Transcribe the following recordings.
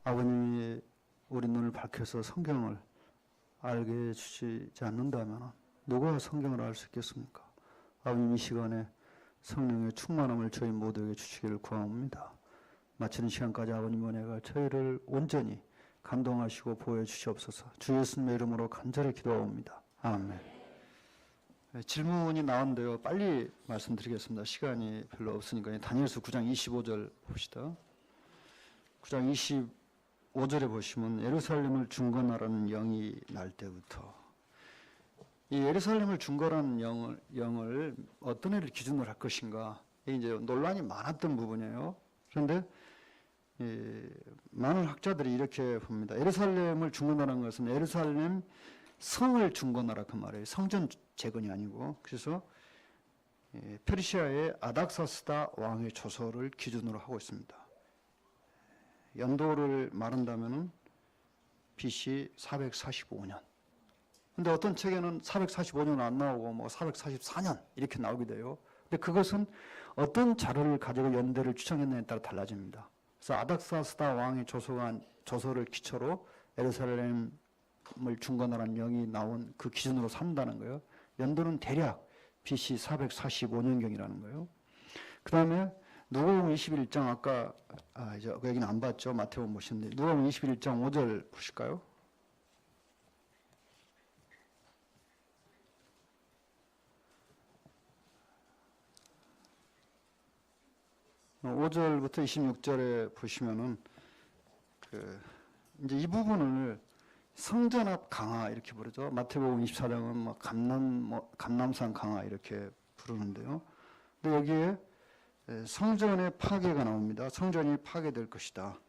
아버님이 우리 눈을 밝혀서 성경을 알게 해주시지 않는다면 누가 성경을 알 수 있겠습니까? 아버님 이 시간에 성령의 충만함을 저희 모두에게 주시기를 구합니다. 마치는 시간까지 아버님 은혜가 저희를 온전히 감동하시고 보여주시옵소서. 주 예수님의 이름으로 간절히 기도하옵니다. 아멘. 질문이 나왔는데요. 빨리 말씀드리겠습니다. 시간이 별로 없으니까. 다니엘서 9장 25절 봅시다. 9장 25절에 보시면 예루살렘을 중건하라는 영이 날 때부터, 이 예루살렘을 중건하는 영을 어떤 애를 기준으로 할 것인가, 이게 이제 논란이 많았던 부분이에요. 그런데 많은 학자들이 이렇게 봅니다. 예루살렘을 중건하라는 것은 예루살렘 성을 중건하라 그 말이에요. 성전 재건이 아니고. 그래서 페르시아의 아닥사스다 왕의 조서를 기준으로 하고 있습니다. 연도를 말한다면 BC 445년. 근데 어떤 책에는 445년 안 나오고 뭐 444년 이렇게 나오게 돼요. 근데 그것은 어떤 자료를 가지고 연대를 추정했느냐에 따라 달라집니다. 그래서 아닥사스다 왕의 조서를 기초로 예루살렘을 중건하라는 영이 나온 그 기준으로 삼다는 거예요. 연도는 대략 BC 445년경이라는 거예요. 그 다음에 누가복음 21장 아까 이제 여기는 안 봤죠. 마태복음 보시는데 누가복음 21장 5절 보실까요? (5절부터) 26절에 보시면은 이제 이 부분을 성전 앞 강화 이렇게 부르죠. 마태복음 24장은 뭐 감람산 강화 이렇게 부르는데요. 근데 여기에 성전의 파괴가 나옵니다. 성전이 파괴될 것이다.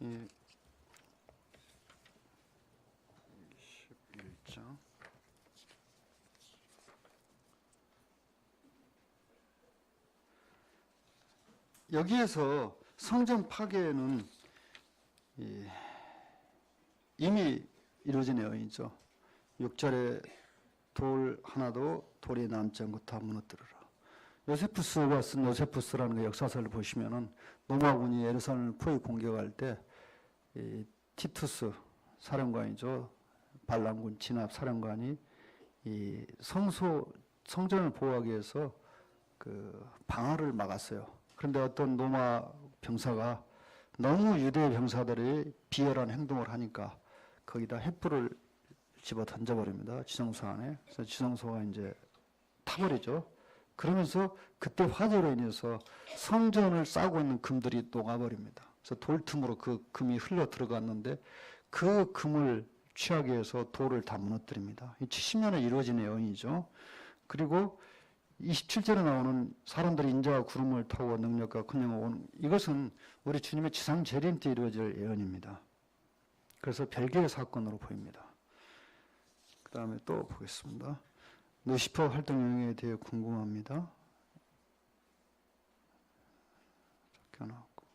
21장. 여기에서 성전 파괴는 이미 이루어진 내용이죠. 6절에 돌 하나도 돌이 남지 않고 다 무너뜨려라. 요세푸스가 쓴 요세푸스라는 그 역사서를 보시면은 로마군이 예루살렘을 포위 공격할 때 티투스 사령관이죠. 반란군 진압 사령관이 이 성전을 보호하기 위해서 그 방화를 막았어요. 그런데 어떤 로마 병사가 너무 유대 병사들이 비열한 행동을 하니까 거기다 횃불을 집어 던져버립니다. 지성소 안에. 그래서 지성소가 이제 타버리죠. 그러면서 그때 화재로 인해서 성전을 싸고 있는 금들이 녹아버립니다. 그래서 돌틈으로 그 금이 흘러 들어갔는데 그 금을 취하기 위해서 돌을 다 무너뜨립니다. 70년에 이루어진 내용이죠. 그리고 27절에 나오는 사람들이 인자와 구름을 타고 능력과 큰 영을 오는, 이것은 우리 주님의 지상 재림 때 이루어질 예언입니다. 그래서 별개의 사건으로 보입니다. 그 다음에 또 보겠습니다. 루시퍼 활동 영역에 대해 궁금합니다. 적혀놨고.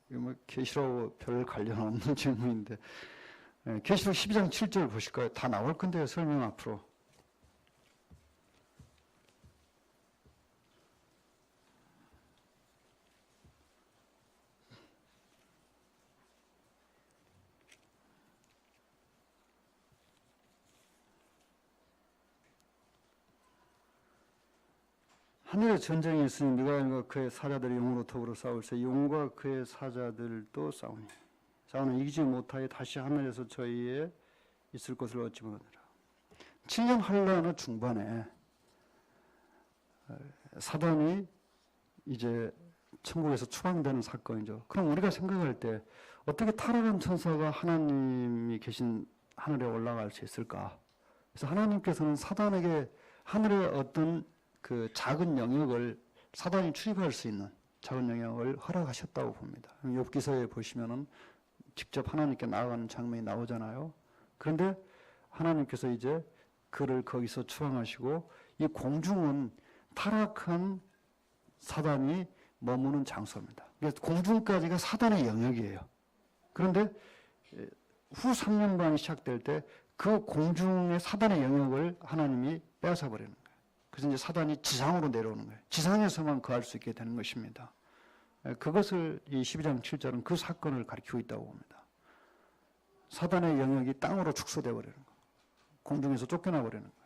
이거 뭐 계시록 별 관련 없는 질문인데, 계시록 12장 7절 보실까요? 다 나올 건데요, 설명 앞으로. 하늘에 전쟁이 있으니 미가엘과 그의 사자들이 용으로 더불어 싸울세 용과 그의 사자들도 싸우니 싸우는 이기지 못하여 다시 하늘에서 저희에 있을 것을 얻지 못하느라. 7년 환란의 중반에 사단이 이제 천국에서 추방되는 사건이죠. 그럼 우리가 생각할 때 어떻게 타락한 천사가 하나님이 계신 하늘에 올라갈 수 있을까? 그래서 하나님께서는 사단에게 하늘의 어떤 그 작은 영역을, 사단이 출입할 수 있는 작은 영역을 허락하셨다고 봅니다. 욥기서에 보시면은 직접 하나님께 나아가는 장면이 나오잖아요. 그런데 하나님께서 이제 그를 거기서 추방하시고, 이 공중은 타락한 사단이 머무는 장소입니다. 그래서 공중까지가 사단의 영역이에요. 그런데 후 3년반이 시작될 때 그 공중의 사단의 영역을 하나님이 빼앗아 버리는 거예요. 그래서 이제 사단이 지상으로 내려오는 거예요. 지상에서만 거할 수 있게 되는 것입니다. 그것을 이 12장 7절은 그 사건을 가리키고 있다고 봅니다. 사단의 영역이 땅으로 축소되어 버리는 거예요. 공중에서 쫓겨나 버리는 거예요.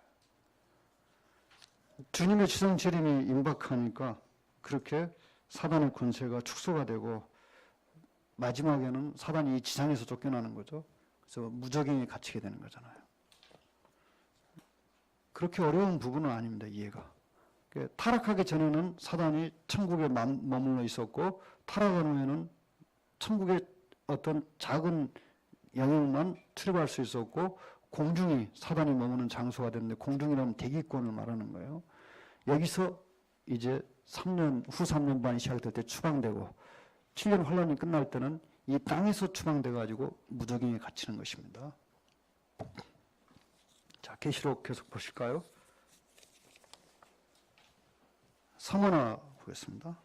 주님의 지상 재림이 임박하니까 그렇게 사단의 권세가 축소가 되고 마지막에는 사단이 지상에서 쫓겨나는 거죠. 그래서 무적행에 갇히게 되는 거잖아요. 그렇게 어려운 부분은 아닙니다. 이해가. 타락하기 전에는 사단이 천국에 머물러 있었고 타락한 후에는 천국의 어떤 작은 영역만 출입할 수 있었고 공중이 사단이 머무는 장소가 됐는데 공중이라면 대기권을 말하는 거예요. 여기서 이제 후 3년 반이 시작될 때 추방되고 7년 환란이 끝날 때는 이 땅에서 추방돼 가지고 무적행에 갇히는 것입니다. 자, 계시록 계속 보실까요? 성원아 보겠습니다.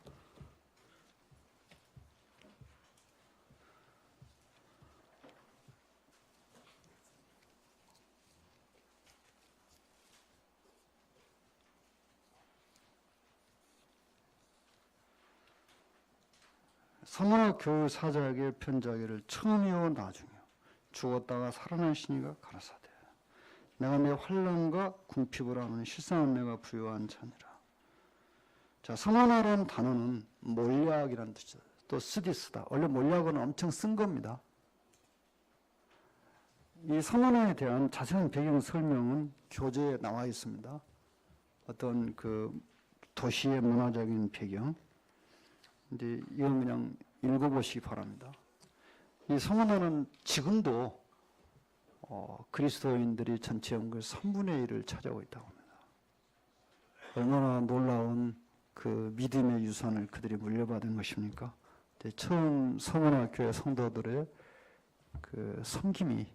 서머나 교회 사자에게 편지하기를 처음이요 나중이요 죽었다가 살아나시니가 가라사대 내가 내 환난과 궁핍을 하는 실상은 내가 부요한 자니라. 자, 서머나라는 단어는 몰약이라는 뜻이죠. 또 쓰디쓰다. 원래 몰약은 엄청 쓴 겁니다. 이 서머나에 대한 자세한 배경 설명은 교재에 나와 있습니다. 어떤 그 도시의 문화적인 배경. 근데 이건 그냥 읽어보시기 바랍니다. 이 서머나는 지금도 그리스도인들이 전체 연구의 3분의 1을 차지하고 있다고 합니다. 얼마나 놀라운 그 믿음의 유산을 그들이 물려받은 것입니까? 처음 서머나 교회 성도들의 그 섬김이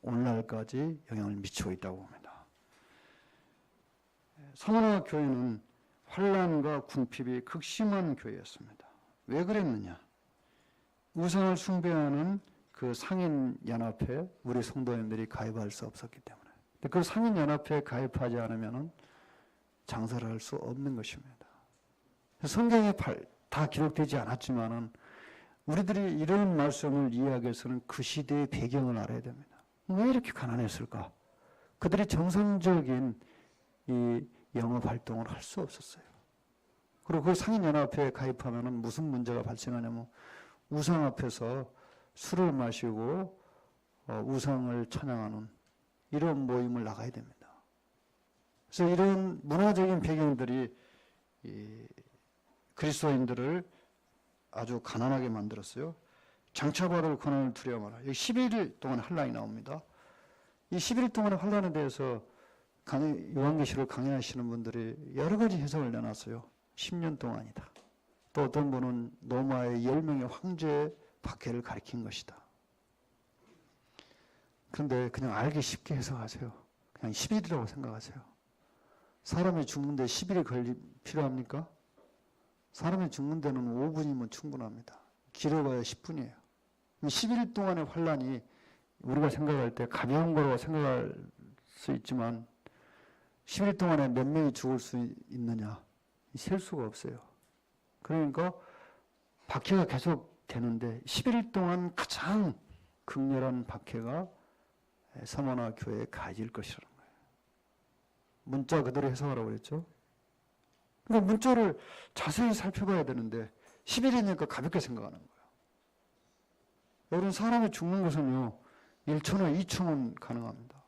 오늘날까지 영향을 미치고 있다고 봅니다. 서머나 교회는 환란과 궁핍이 극심한 교회였습니다. 왜 그랬느냐? 우상을 숭배하는 그 상인연합회 우리 성도님들이 가입할 수 없었기 때문에. 그 상인연합회에 가입하지 않으면 장사를 할 수 없는 것입니다. 성경에 다 기록되지 않았지만은 우리들이 이런 말씀을 이해하기 위해서는 그 시대의 배경을 알아야 됩니다. 왜 이렇게 가난했을까? 그들이 정상적인 이 영업 활동을 할 수 없었어요. 그리고 그 상인연합회에 가입하면 무슨 문제가 발생하냐면 우상 앞에서 술을 마시고 우상을 찬양하는 이런 모임을 나가야 됩니다. 그래서 이런 문화적인 배경들이 이 그리스도인들을 아주 가난하게 만들었어요. 장차받을 고난을 두려워하라. 여기 11일 동안 환란이 나옵니다. 이 11일 동안의 환란에 대해서 요한계시록 강의하시는 분들이 여러 가지 해석을 내놨어요. 10년 동안이다. 또 어떤 분은 로마의 10명의 황제의 박해를 가리킨 것이다. 그런데 그냥 알기 쉽게 해석하세요. 그냥 10일이라고 생각하세요. 사람이 죽는데 10일이 필요합니까? 사람이 죽는 데는 5분이면 충분합니다. 길어봐야 10분이에요. 11일 동안의 환란이 우리가 생각할 때 가벼운 거라고 생각할 수 있지만 10일 동안에 몇 명이 죽을 수 있느냐? 셀 수가 없어요. 그러니까 박해가 계속 되는데 11일 동안 가장 극렬한 박해가 서머나 교회에 가해질 것이라는 거예요. 문자 그대로 해석하라고 그랬죠. 그러니까 문자를 자세히 살펴봐야 되는데 10일이니까 가볍게 생각하는 거예요. 여러분 사람이 죽는 것은요 1초나 2초면 가능합니다.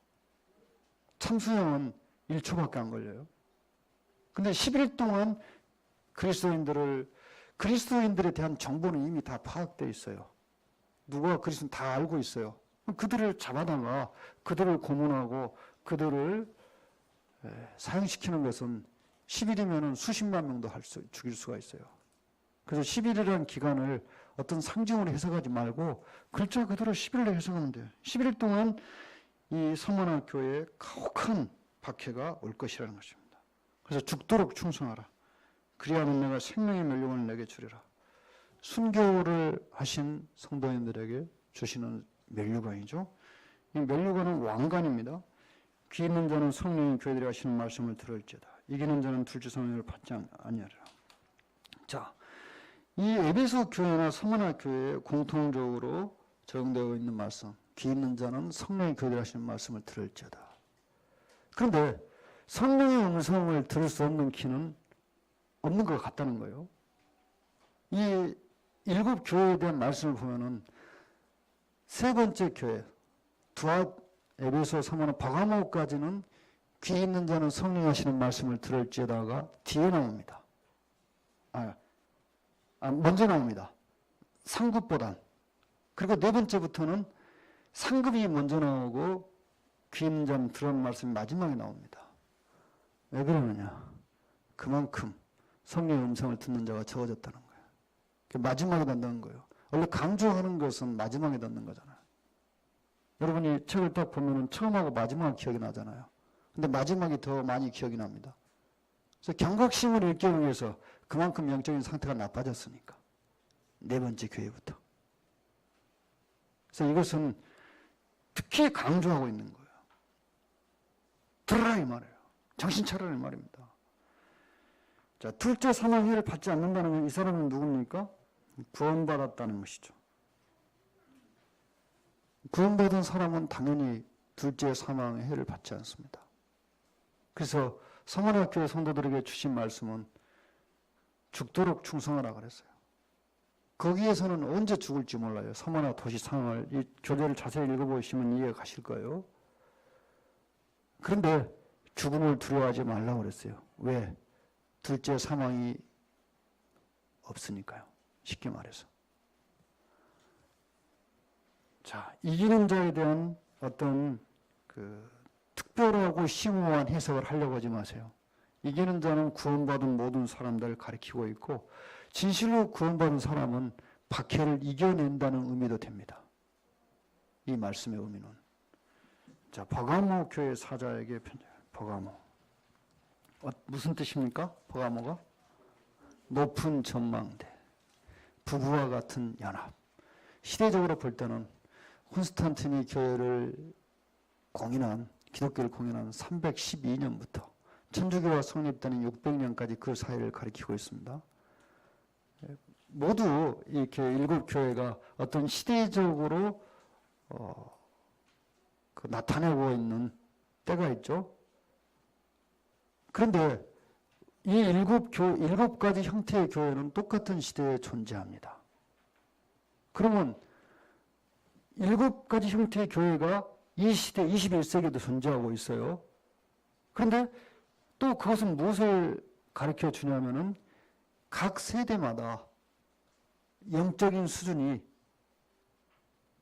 참수형은 1초밖에 안 걸려요. 근데 11일 동안 그리스도인들에 대한 정보는 이미 다 파악되어 있어요. 누가 그리스도인 다 알고 있어요. 그들을 잡아다가 그들을 고문하고 그들을 사형시키는 것은 10일이면 수십만 명도 죽일 수가 있어요. 그래서 10일이라는 기간을 어떤 상징으로 해석하지 말고 글자 그대로 10일로 해석하면 돼요. 11일 동안 이 서머나 교회에 가혹한 박해가 올 것이라는 것입니다. 그래서 죽도록 충성하라. 그리하면 내가 생명의 멸류관을 내게 주리라. 순교를 하신 성도인들에게 주시는 멸류관이죠. 이 멸류관은 왕관입니다. 귀 있는 자는 성령이 교회들이 하시는 말씀을 들을지어다. 이기는 자는 둘째 성령을 받지 아니하리라. 자, 이 에베소 교회나 서머나 교회에 공통적으로 적용되어 있는 말씀, 귀 있는 자는 성령이 교회들이 하시는 말씀을 들을지어다. 그런데 성령의 음성을 들을 수 없는 귀는 없는 것 같다는 거예요. 이 7 교회에 대한 말씀을 보면은 세 번째 교회, 두앗, 에베소, 서머나, 바가모까지는 귀 있는 자는 성령이 하시는 말씀을 들을지어다가 뒤에 나옵니다. 먼저 나옵니다. 상급보단. 그리고 네 번째부터는 상급이 먼저 나오고 귀 있는 자는 들은 말씀이 마지막에 나옵니다. 왜 그러느냐? 그만큼 성령의 음성을 듣는 자가 적어졌다는 거예요. 마지막에 듣는 거예요. 원래 강조하는 것은 마지막에 듣는 거잖아요. 여러분이 책을 딱 보면은 처음하고 마지막 기억이 나잖아요. 근데 마지막이 더 많이 기억이 납니다. 그래서 경각심을 읽기 위해서 그만큼 영적인 상태가 나빠졌으니까. 네 번째 교회부터. 그래서 이것은 특히 강조하고 있는 거예요. 들으라 이 말이에요. 정신 차리라 이 말입니다. 자, 둘째 사망해를 받지 않는다는 건 이 사람은 누굽니까? 구원받았다는 것이죠. 구원받은 사람은 당연히 둘째 사망의 해를 받지 않습니다. 그래서 서머나 교회 성도들에게 주신 말씀은 죽도록 충성하라 그랬어요. 거기에서는 언제 죽을지 몰라요. 서머나 도시 상황을 이 교재를 자세히 읽어보시면 이해가 가실 거예요. 그런데 죽음을 두려워하지 말라고 그랬어요. 왜? 둘째 사망이 없으니까요. 쉽게 말해서. 자, 이기는 자에 대한 어떤 특별하고 심오한 해석을 하려고 하지 마세요. 이기는 자는 구원받은 모든 사람들을 가리키고 있고 진실로 구원받은 사람은 박해를 이겨낸다는 의미도 됩니다. 이 말씀의 의미는. 자, 버가모 교회 사자에게 버가모. 무슨 뜻입니까? 버가모가? 높은 전망대. 부부와 같은 연합. 시대적으로 볼 때는 콘스탄티니 교회를 기독교를 공인한 312년부터 천주교가 성립되는 600년까지 그 사이를 가리키고 있습니다. 모두 이렇게 7 교회가 어떤 시대적으로 나타내고 있는 때가 있죠. 그런데 이 7가지 형태의 교회는 똑같은 시대에 존재합니다. 그러면 7가지 형태의 교회가 이 시대 21세기에도 존재하고 있어요. 그런데 또 그것은 무엇을 가르쳐 주냐면은 각 세대마다 영적인 수준이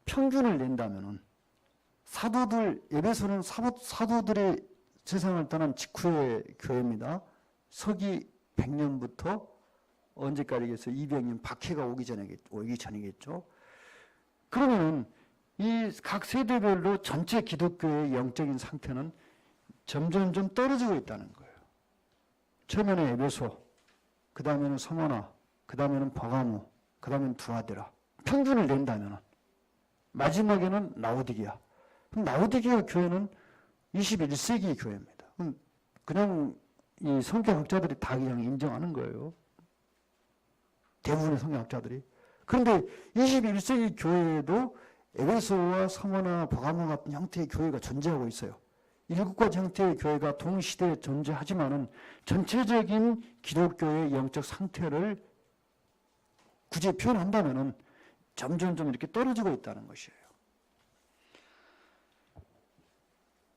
평균을 낸다면은 사도들, 에베소는 사도들의 세상을 떠난 직후의 교회입니다. 서기 100년부터 언제까지겠어요? 200년 박해가 오기 전이겠죠. 그러면 이 각 세대별로 전체 기독교의 영적인 상태는 점점 떨어지고 있다는 거예요. 처음에는 에베소, 그 다음에는 서머나, 그 다음에는 버가모, 그 다음에는 두아데라. 평균을 낸다면 마지막에는 라오디게아. 그럼 라오디게아 교회는 21세기 교회입니다. 그냥 이 성경학자들이 다 그냥 인정하는 거예요. 대부분의 성경학자들이. 그런데 21세기 교회에도 에베소와 서머나 버가모 같은 형태의 교회가 존재하고 있어요. 7가지 형태의 교회가 동시대에 존재하지만은 전체적인 기독교의 영적 상태를 굳이 표현한다면은 점점 이렇게 떨어지고 있다는 것이에요.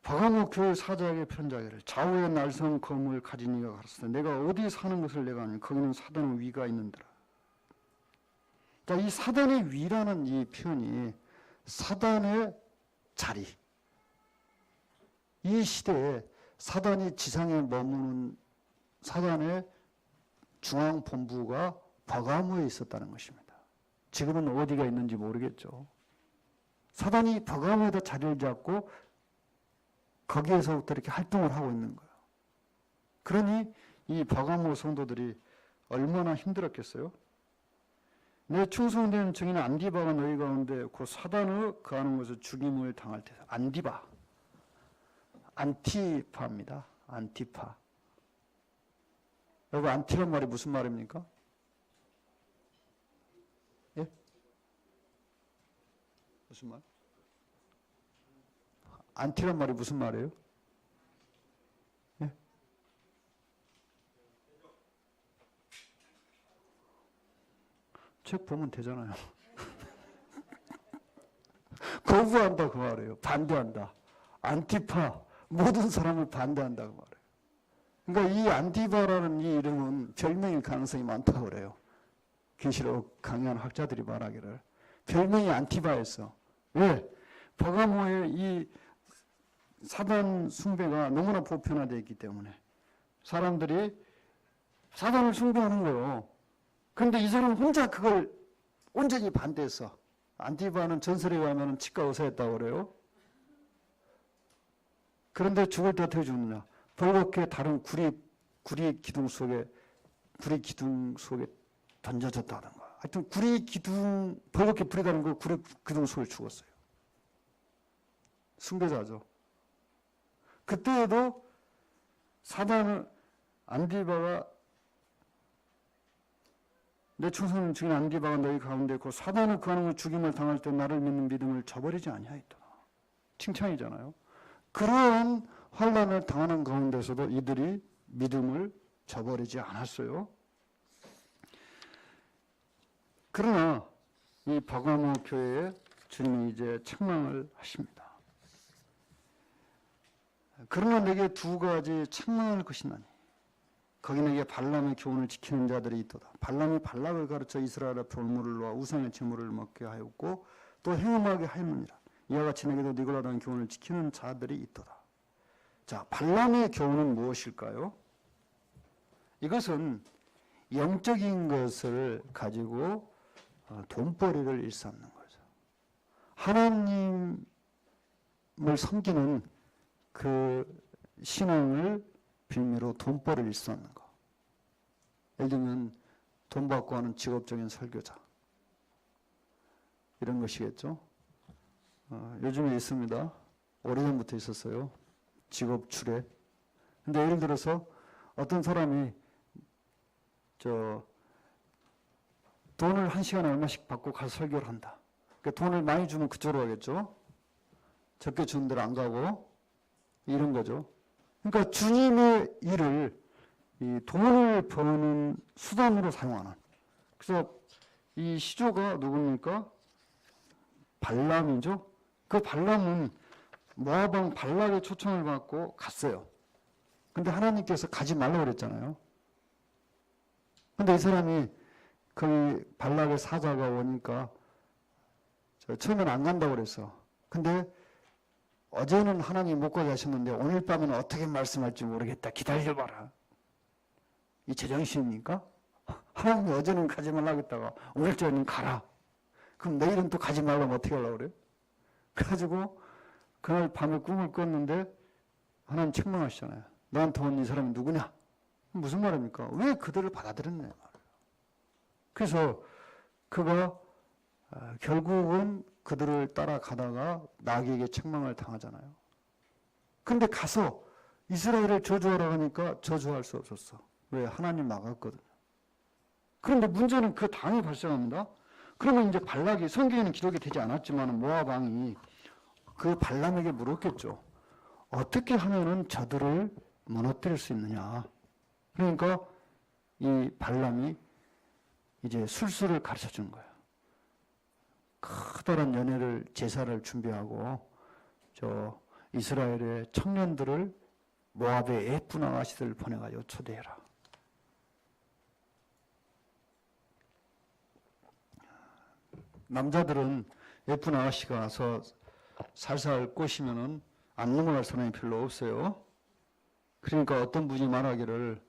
버가모 교회 사자에게 편지하기를 좌우의 날선 검을 가진 이가 가르치되 내가 어디에 사는 것을 내가 아니 거기는 사단의 위가 있는더라. 자, 이 사단의 위라는 이 표현이 사단의 자리. 이 시대에 사단이 지상에 머무는 사단의 중앙본부가 버가모에 있었다는 것입니다. 지금은 어디가 있는지 모르겠죠. 사단이 버가모에다 자리를 잡고 거기에서부터 이렇게 활동을 하고 있는 거예요. 그러니 이 버가모 성도들이 얼마나 힘들었겠어요? 내 충성된 증인 안디바가 너희 가운데 곧 사단의 거하는 것을 죽임을 당할 때 안디바. 안티파입니다. 안티파. 여러분 안티란 말이 무슨 말입니까? 예? 무슨 말? 안티란 말이 무슨 말이에요? 예? 책 보면 되잖아요. 거부한다 그 말이에요. 반대한다. 안티파. 모든 사람을 반대한다 그 말이에요. 그러니까 이 안티파라는 이 이름은 별명일 가능성이 많다고 그래요. 계시록 강의하는 학자들이 말하기를. 별명이 안티파였어. 왜? 버가모의 이 사단 숭배가 너무나 보편화되어 있기 때문에 사람들이 사단을 숭배하는 거예요. 그런데 이 사람은 혼자 그걸 온전히 반대했어. 안티바는 전설에 가면 치과 의사였다고 그래요. 그런데 죽을 때 어떻게 죽느냐? 벌겋게 다른 구리 기둥 속에 던져졌다든가. 하여튼 벌겋게 불이 다른 그 구리 기둥 속에 죽었어요. 숭배자죠. 그때에도 사단을 안디바가 내 충성을 죽인 안디바가 너희 가운데 있고 사단을 구하는 죽임을 당할 때 나를 믿는 믿음을 저버리지 아니하였더라. 칭찬이잖아요. 그런 환난을 당하는 가운데서도 이들이 믿음을 저버리지 않았어요. 그러나 이 버가모 교회에 주님이 이제 책망을 하십니다. 그러나 내게 두 가지 책망을 것이나니 거기 내게 발람의 교훈을 지키는 자들이 있도다. 발람이 발락을 가르쳐 이스라엘 앞에 올무를 놓아 우상의 제물을 먹게 하였고 또 행음하게 하였느니라. 이와 같이 내게도 니고라라는 교훈을 지키는 자들이 있도다. 자, 발람의 교훈은 무엇일까요? 이것은 영적인 것을 가지고 돈벌이를 일삼는 거죠. 하나님을 섬기는 그 신앙을 빌미로 돈벌이를 일삼는 거. 예를 들면 돈 받고 하는 직업적인 설교자. 이런 것이겠죠. 요즘에 있습니다. 오래전부터 있었어요. 직업 출애. 근데 예를 들어서 어떤 사람이 돈을 한 시간에 얼마씩 받고 가서 설교를 한다. 그러니까 돈을 많이 주면 그쪽으로 가겠죠. 적게 주는 데로 안 가고 이런 거죠. 그러니까 주님의 일을 이 돈을 버는 수단으로 사용하는. 그래서 이 시조가 누굽니까? 발람이죠. 그 발람은 모압 왕 발락의 초청을 받고 갔어요. 근데 하나님께서 가지 말라고 그랬잖아요. 근데 이 사람이 거기 발락의 사자가 오니까 처음에는 안 간다고 그랬어. 근데 어제는 하나님 못 가게 하셨는데 오늘 밤에는 어떻게 말씀할지 모르겠다. 기다려봐라. 이 제정신입니까? 하나님이 어제는 가지 말라고 했다가 오늘 저는 가라. 그럼 내일은 또 가지 말라면 어떻게 하려고 그래? 그래가지고 그날 밤에 꿈을 꿨는데 하나님 책망하시잖아요. 너한테 온 이 사람이 누구냐? 무슨 말입니까? 왜 그들을 받아들였냐 말이에요. 그래서 그가 결국은 그들을 따라가다가 나귀에게 책망을 당하잖아요. 근데 가서 이스라엘을 저주하라고 하니까 저주할 수 없었어. 왜? 하나님 막았거든요. 그런데 문제는 그 당이 발생합니다. 그러면 이제 발락이, 성경에는 기록이 되지 않았지만 모압 왕이 그 발람에게 물었겠죠. 어떻게 하면은 저들을 무너뜨릴 수 있느냐. 그러니까 이 발람이 이제 술수를 가르쳐 주는 거예요. 커다란 연회를 제사를 준비하고 이스라엘의 청년들을 모압의 예쁜 아가씨들을 보내가지고 초대해라. 남자들은 예쁜 아가씨가 와서 살살 꼬시면은 안 넘어갈 사람이 별로 없어요. 그러니까 어떤 분이 말하기를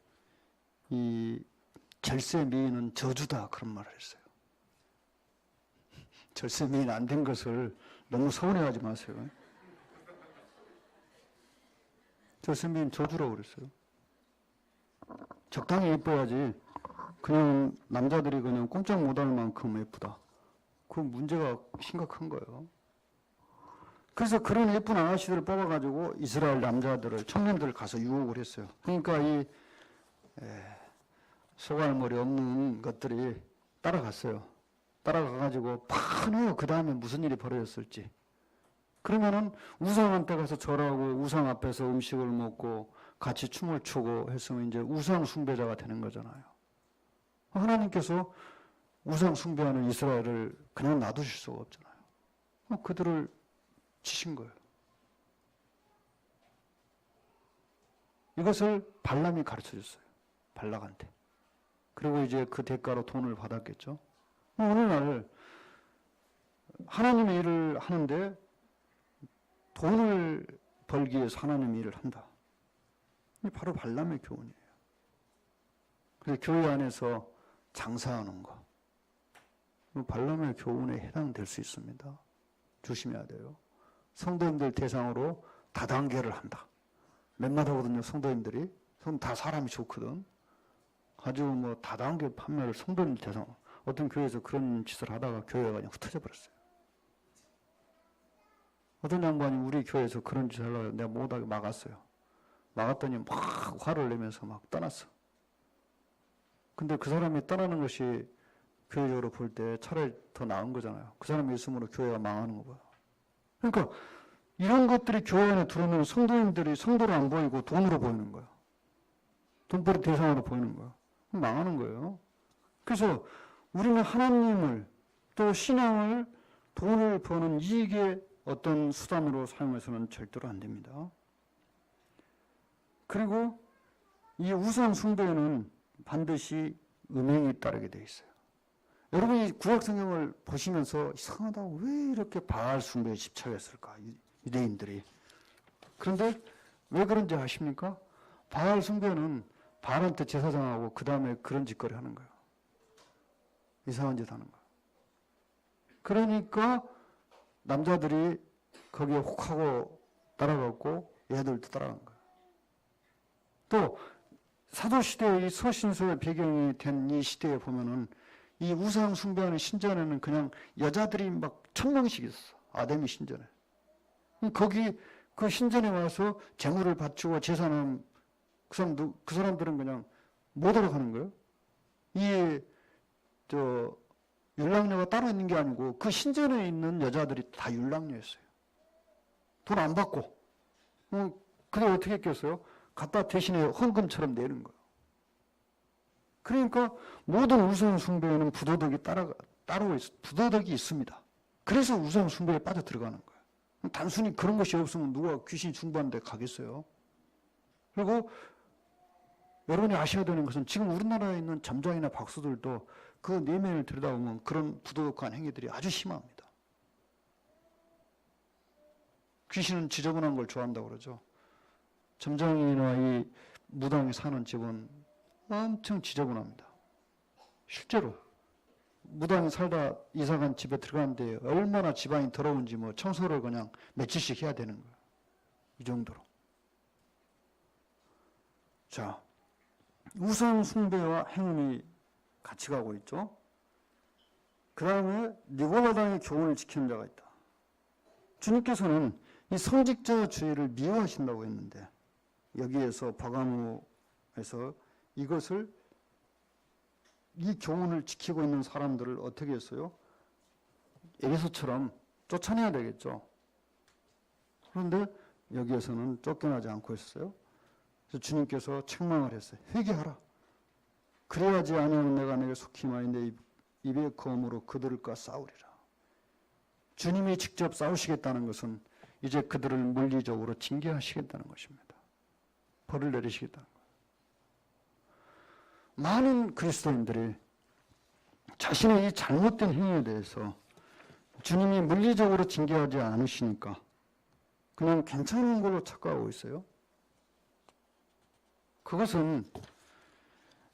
이 절세 미인은 저주다 그런 말을 했어요. 절세 미인 안 된 것을 너무 서운해하지 마세요. 절세 미인 저주라고 그랬어요. 적당히 예뻐야지 그냥 남자들이 그냥 꼼짝 못할 만큼 예쁘다. 그 문제가 심각한 거예요. 그래서 그런 예쁜 아가씨들을 뽑아가지고 이스라엘 남자들을, 청년들을 가서 유혹을 했어요. 그러니까 이 소갈머리 없는 것들이 따라갔어요. 따라가가지고 파노 그 다음에 무슨 일이 벌어졌을지. 그러면은 우상한테 가서 절하고 우상 앞에서 음식을 먹고 같이 춤을 추고 했으면 이제 우상 숭배자가 되는 거잖아요. 하나님께서 우상 숭배하는 이스라엘을 그냥 놔두실 수가 없잖아요. 그들을 치신 거예요. 이것을 발람이 가르쳐 줬어요. 발락한테. 그리고 이제 그 대가로 돈을 받았겠죠. 어느 날 하나님의 일을 하는데 돈을 벌기 위해서 하나님의 일을 한다. 바로 발람의 교훈이에요. 그래서 교회 안에서 장사하는 거. 발람의 교훈에 해당될 수 있습니다. 조심해야 돼요. 성도님들 대상으로 다단계를 한다. 몇몇 하거든요, 성도님들이. 다 사람이 좋거든. 아주 뭐 다단계 판매를 성도님 대상으로. 어떤 교회에서 그런 짓을 하다가 교회가 그냥 흩어져 버렸어요. 어떤 양반이 우리 교회에서 그런 짓을 하려고 내가 못하게 막았어요. 막았더니 막 화를 내면서 막 떠났어. 근데 그 사람이 떠나는 것이 교회적으로 볼 때 차라리 더 나은 거잖아요. 그 사람이 있음으로 교회가 망하는 거 봐요. 그러니까 이런 것들이 교회 안에 들어오면 성도님들이 성도로 안 보이고 돈으로 보이는 거예요. 돈벌이 대상으로 보이는 거예요. 망하는 거예요. 그래서 우리는 하나님을 또 신앙을 돈을 버는 이익의 어떤 수단으로 사용해서는 절대로 안 됩니다. 그리고 이 우상 숭배에는 반드시 음행이 따르게 되어 있어요. 여러분이 구약성경을 보시면서 이상하다고 왜 이렇게 바알 숭배에 집착했을까? 유대인들이. 그런데 왜 그런지 아십니까? 바알 숭배는 바알한테 제사장하고 그 다음에 그런 짓거리 하는 거예요. 이상한 짓 하는 거예요. 그러니까 남자들이 거기에 혹하고 따라갔고 얘들도 따라간 거예요. 또 사도시대의 서신서의 배경이 된 이 시대에 보면은 이 우상 숭배하는 신전에는 그냥 여자들이 막 1000명씩 있었어. 아데미 신전에. 거기 그 신전에 와서 제물을 바치고 제사는 그 사람들은 그냥 못 들어가는 거예요. 이 율랑녀가 따로 있는 게 아니고 그 신전에 있는 여자들이 다 율랑녀였어요. 돈 안 받고. 그게 어떻게 했겠어요? 갖다 대신에 헌금처럼 내는 거예요. 그러니까 모든 우상 숭배에는 부도덕이 부도덕이 있습니다. 그래서 우상 숭배에 빠져 들어가는 거예요. 단순히 그런 것이 없으면 누가 귀신이 중부하는 데 가겠어요. 그리고 여러분이 아셔야 되는 것은 지금 우리나라에 있는 점장이나 박수들도 그 내면을 들여다보면 그런 부도덕한 행위들이 아주 심합니다. 귀신은 지저분한 걸 좋아한다고 그러죠. 점장이나 이 무당이 사는 집은 엄청 지저분합니다. 실제로 무당이 살다 이사간 집에 들어가는데 얼마나 집안이 더러운지 뭐 청소를 그냥 며칠씩 해야 되는 거예요. 이 정도로. 자, 우상 숭배와 행운이 같이 가고 있죠. 그 다음에 니고라당의 교훈을 지키는 자가 있다. 주님께서는 이 성직자주의를 미워하신다고 했는데 여기에서 바가무에서 이것을 이 교훈을 지키고 있는 사람들을 어떻게 했어요? 에베소처럼 쫓아내야 되겠죠. 그런데 여기에서는 쫓겨나지 않고 있었어요. 그래서 주님께서 책망을 했어요. 회개하라. 그래야지 아니하면 내가 내게 속히 많이 내 입의 검으로 그들과 싸우리라. 주님이 직접 싸우시겠다는 것은 이제 그들을 물리적으로 징계하시겠다는 것입니다. 벌을 내리시겠다는 거예요. 많은 그리스도인들이 자신의 이 잘못된 행위에 대해서 주님이 물리적으로 징계하지 않으시니까 그냥 괜찮은 걸로 착각하고 있어요. 그것은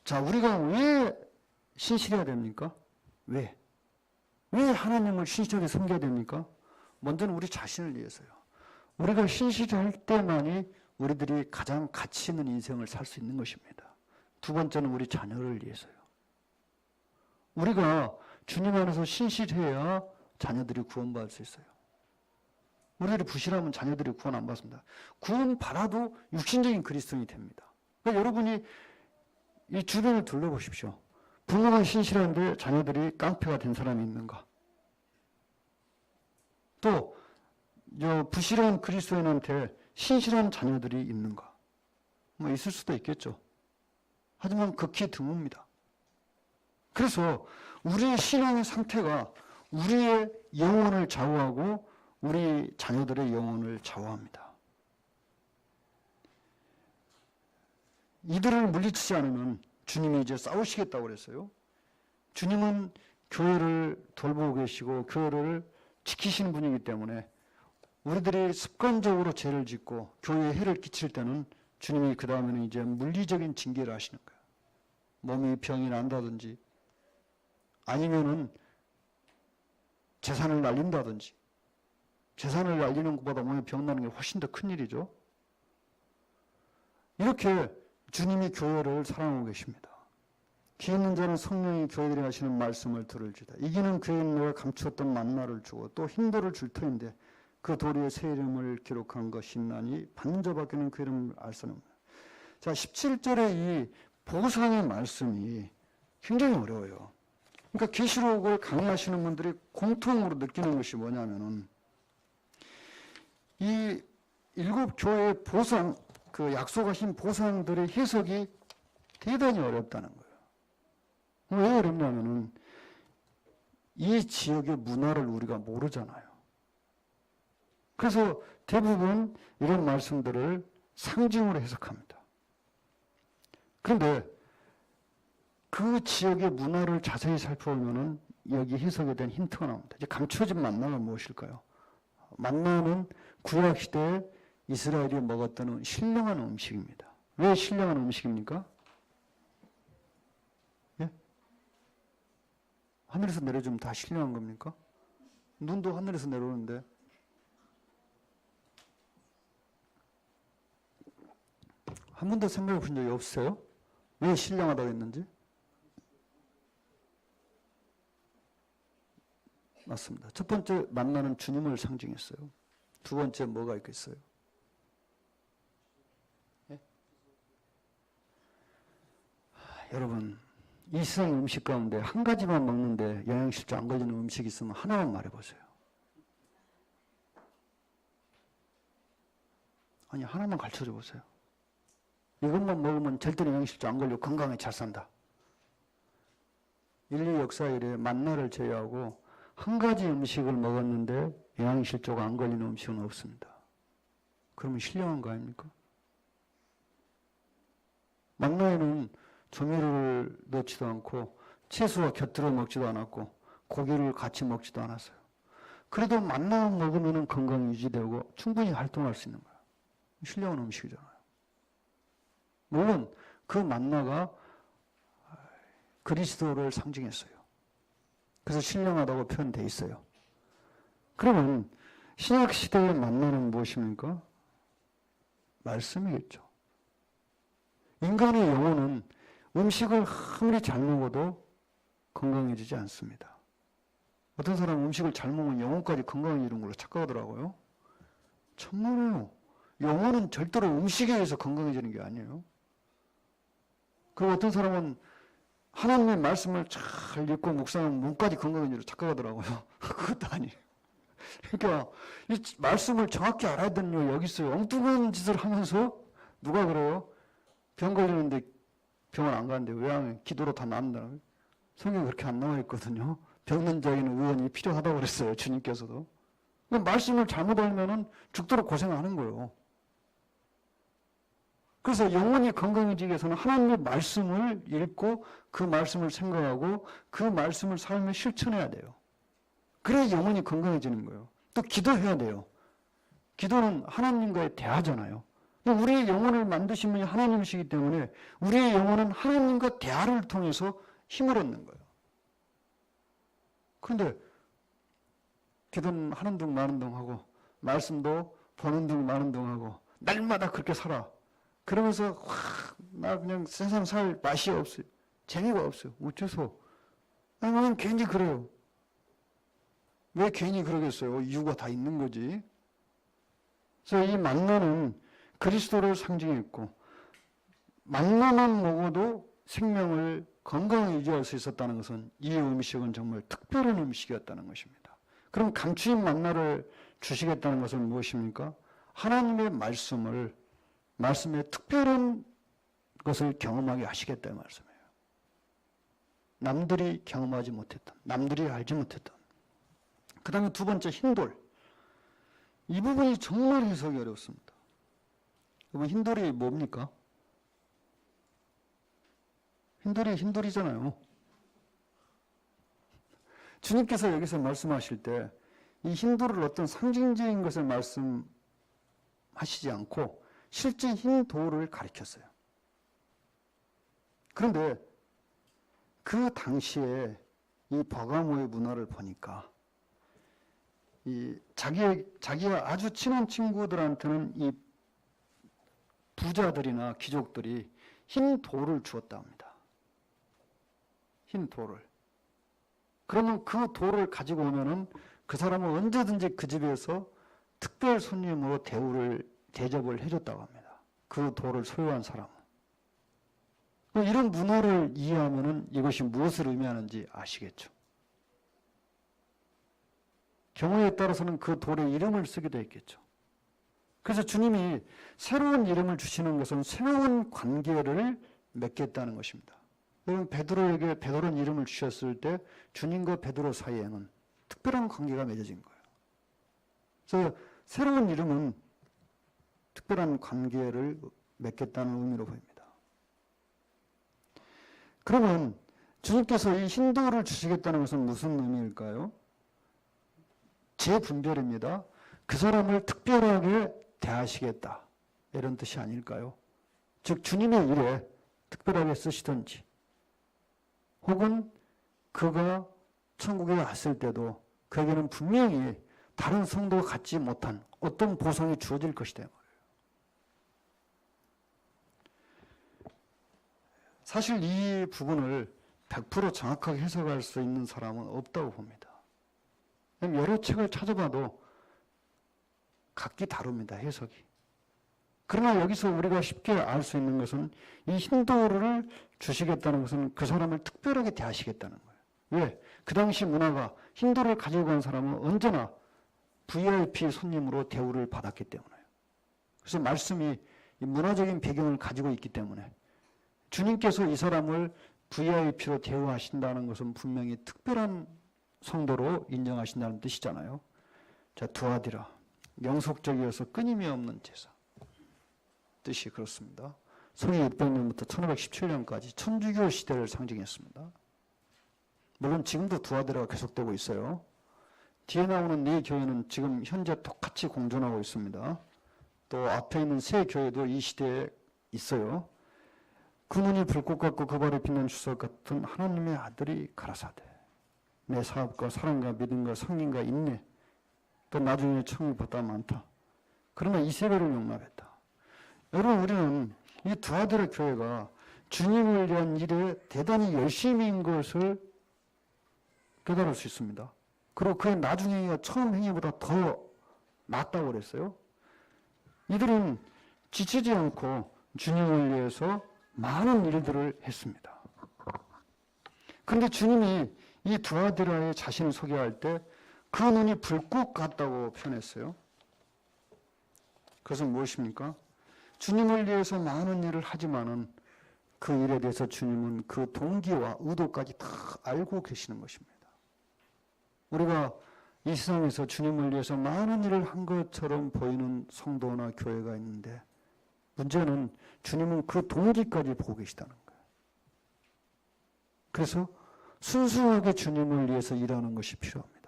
자, 우리가 왜 신실해야 됩니까? 왜 하나님을 신실하게 섬겨야 됩니까? 먼저는 우리 자신을 위해서요. 우리가 신실할 때만이 우리들이 가장 가치 있는 인생을 살 수 있는 것입니다. 두 번째는 우리 자녀를 위해서요. 우리가 주님 안에서 신실해야 자녀들이 구원받을 수 있어요. 우리들이 부실하면 자녀들이 구원 안 받습니다. 구원 받아도 육신적인 그리스도인이 됩니다. 그러니까 여러분이 이 주변을 둘러보십시오. 부모가 신실한데 자녀들이 깡패가 된 사람이 있는가? 또 부실한 그리스도인한테 신실한 자녀들이 있는가? 뭐 있을 수도 있겠죠. 하지만 극히 드뭅니다. 그래서 우리의 신앙의 상태가 우리의 영혼을 좌우하고 우리 자녀들의 영혼을 좌우합니다. 이들을 물리치지 않으면 주님이 이제 싸우시겠다고 그랬어요. 주님은 교회를 돌보고 계시고 교회를 지키시는 분이기 때문에 우리들이 습관적으로 죄를 짓고 교회에 해를 끼칠 때는 주님이 그 다음에는 이제 물리적인 징계를 하시는 거예요. 몸이 병이 난다든지 아니면은 재산을 날린다든지. 재산을 날리는 것보다 몸에 병 나는 게 훨씬 더 큰일이죠. 이렇게 주님이 교회를 사랑하고 계십니다. 귀 있는 자는 성령이 교회들이 하시는 말씀을 들을지다. 이기는 그에는 내가 감추었던 만나를 주고 또 힘도를 줄 터인데 그 도리의 새 이름을 기록한 것이 있나니 받는 자밖에는 그 이름을 알 수는 없다. 자, 17절의 이 보상의 말씀이 굉장히 어려워요. 그러니까 계시록을 강의하시는 분들이 공통으로 느끼는 것이 뭐냐면은 이 7교회의 보상, 그 약속하신 보상들의 해석이 대단히 어렵다는 거예요. 왜 어렵냐면은 이 지역의 문화를 우리가 모르잖아요. 그래서 대부분 이런 말씀들을 상징으로 해석합니다. 그런데 그 지역의 문화를 자세히 살펴보면은 여기 해석에 대한 힌트가 나옵니다. 이제 감춰진 만나가 무엇일까요? 만나는 구약시대에 이스라엘이 먹었던 신령한 음식입니다. 왜 신령한 음식입니까? 예? 하늘에서 내려주면 다 신령한 겁니까? 눈도 하늘에서 내려오는데. 한 번도 생각해 본 적이 없어요? 왜 신령하다고 했는지? 맞습니다. 첫 번째 만나는 주님을 상징했어요. 두 번째 뭐가 있겠어요? 예? 여러분, 이 세상 음식 가운데 한 가지만 먹는데 영양실조 안 걸리는 음식이 있으면 하나만 말해보세요. 아니, 하나만 가르쳐줘 보세요. 이것만 먹으면 절대로 영양실조 안 걸리고 건강에 잘 산다. 인류 역사 이래 만나를 제외하고 한 가지 음식을 먹었는데 영양실조가 안 걸리는 음식은 없습니다. 그러면 신령한 거 아닙니까? 만나에는 조미료를 넣지도 않고 채소와 곁들여 먹지도 않았고 고기를 같이 먹지도 않았어요. 그래도 만나 먹으면 건강이 유지되고 충분히 활동할 수 있는 거예요. 신령한 음식이잖아요. 물론 그 만나가 그리스도를 상징했어요. 그래서 신령하다고 표현되어 있어요. 그러면 신약시대의 만나는 무엇입니까? 말씀이겠죠. 인간의 영혼은 음식을 아무리 잘 먹어도 건강해지지 않습니다. 어떤 사람은 음식을 잘 먹으면 영혼까지 건강해지는 걸로 착각하더라고요. 천만에요. 영혼은 절대로 음식에 의해서 건강해지는 게 아니에요. 그리고 어떤 사람은 하나님의 말씀을 잘 읽고 묵상하면 몸까지 건강해지는 착각하더라고요. 그것도 아니에요. 그러니까 이 말씀을 정확히 알아야 되는 거 여기 있어요. 엉뚱한 짓을 하면서 누가 그래요? 병 걸리는데 병원 안 가는데 왜 하면 기도로 다 나은다. 성경에 그렇게 안 나와 있거든요. 병든 자에는 의원이 필요하다고 그랬어요. 주님께서도. 그러니까 말씀을 잘못 알면은 죽도록 고생하는 거예요. 그래서 영혼이 건강해지기 위해서는 하나님의 말씀을 읽고 그 말씀을 생각하고 그 말씀을 삶에 실천해야 돼요. 그래야 영혼이 건강해지는 거예요. 또 기도해야 돼요. 기도는 하나님과의 대화잖아요. 우리의 영혼을 만드신 분이 하나님이시기 때문에 우리의 영혼은 하나님과 대화를 통해서 힘을 얻는 거예요. 그런데 기도는 하는 둥 마는 둥 하고 말씀도 보는 둥 마는 둥 하고 날마다 그렇게 살아. 그러면서 나 그냥 세상 살 맛이 없어요. 재미가 없어요. 어째서? 나는 괜히 그래요. 왜 괜히 그러겠어요? 이유가 다 있는 거지. 그래서 이 만나는 그리스도를 상징했고 만나만 먹어도 생명을 건강히 유지할 수 있었다는 것은 이 음식은 정말 특별한 음식이었다는 것입니다. 그럼 감추인 만나를 주시겠다는 것은 무엇입니까? 하나님의 말씀의 특별한 것을 경험하게 하시겠다는 말씀이에요. 남들이 경험하지 못했던, 남들이 알지 못했던. 그 다음에 두 번째 흰돌. 이 부분이 정말 해석이 어렵습니다. 여러분 흰돌이 뭡니까? 흰돌이잖아요. 주님께서 여기서 말씀하실 때 이 흰돌을 어떤 상징적인 것을 말씀하시지 않고 실제 흰 돌을 가리켰어요. 그런데 그 당시에 이 버가모의 문화를 보니까 자기가 아주 친한 친구들한테는 이 부자들이나 귀족들이 흰 돌을 주었다 합니다. 흰 돌을. 그러면 그 돌을 가지고 오면은 그 사람은 언제든지 그 집에서 특별 손님으로 대접을 해줬다고 합니다. 그 돌을 소유한 사람은. 이런 문화를 이해하면은 이것이 무엇을 의미하는지 아시겠죠? 경우에 따라서는 그 돌의 이름을 쓰기도 했겠죠. 그래서 주님이 새로운 이름을 주시는 것은 새로운 관계를 맺겠다는 것입니다. 여러분 베드로에게 베드로는 이름을 주셨을 때 주님과 베드로 사이에는 특별한 관계가 맺어진 거예요. 그래서 새로운 이름은 특별한 관계를 맺겠다는 의미로 보입니다. 그러면 주님께서 이 흰돌을 주시겠다는 것은 무슨 의미일까요? 재분별입니다. 그 사람을 특별하게 대하시겠다. 이런 뜻이 아닐까요? 즉 주님의 일에 특별하게 쓰시든지 혹은 그가 천국에 왔을 때도 그에게는 분명히 다른 성도가 갖지 못한 어떤 보상이 주어질 것이다. 사실 이 부분을 100% 정확하게 해석할 수 있는 사람은 없다고 봅니다. 여러 책을 찾아봐도 각기 다릅니다. 해석이. 그러나 여기서 우리가 쉽게 알 수 있는 것은 이 흰돌을 주시겠다는 것은 그 사람을 특별하게 대하시겠다는 거예요. 왜? 그 당시 문화가 흰돌을 가지고 간 사람은 언제나 VIP 손님으로 대우를 받았기 때문에요. 그래서 말씀이 이 문화적인 배경을 가지고 있기 때문에 주님께서 이 사람을 VIP로 대우하신다는 것은 분명히 특별한 성도로 인정하신다는 뜻이잖아요. 자, 두아디라. 영속적이어서 끊임이 없는 제사. 뜻이 그렇습니다. 서기 600년부터 1517년까지 천주교 시대를 상징했습니다. 물론 지금도 두아디라가 계속되고 있어요. 뒤에 나오는 네 교회는 지금 현재 똑같이 공존하고 있습니다. 또 앞에 있는 세 교회도 이 시대에 있어요. 그 눈이 불꽃 같고 그 발이 빛난 주석 같은 하나님의 아들이 가라사대. 내 사업과 사랑과 믿음과 성령과 인내 또 나중에 청일보다 많다. 그러나 이세벨을 용납했다. 여러분 우리는 이 두아디라 교회가 주님을 위한 일에 대단히 열심인 것을 깨달을 수 있습니다. 그리고 그의 나중 행위가 처음 행위보다 더 낫다고 그랬어요. 이들은 지치지 않고 주님을 위해서 많은 일들을 했습니다. 그런데 주님이 이 두아디라의 자신을 소개할 때 그 눈이 불꽃 같다고 표현했어요. 그것은 무엇입니까? 주님을 위해서 많은 일을 하지만은 그 일에 대해서 주님은 그 동기와 의도까지 다 알고 계시는 것입니다. 우리가 이 세상에서 주님을 위해서 많은 일을 한 것처럼 보이는 성도나 교회가 있는데 문제는 주님은 그 동기까지 보고 계시다는 거예요. 그래서 순수하게 주님을 위해서 일하는 것이 필요합니다.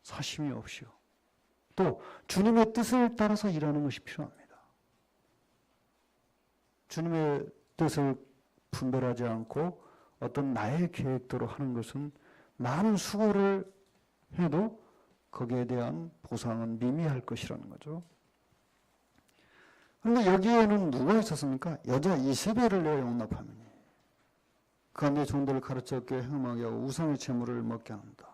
사심이 없이요. 또 주님의 뜻을 따라서 일하는 것이 필요합니다. 주님의 뜻을 분별하지 않고 어떤 나의 계획대로 하는 것은 많은 수고를 해도 거기에 대한 보상은 미미할 것이라는 거죠. 그런데 여기에는 누가 있었습니까? 여자 이세벨을 내가 용납하면 그가 내 종들을 가르쳤게 행음하게 하고 우상의 재물을 먹게 한다.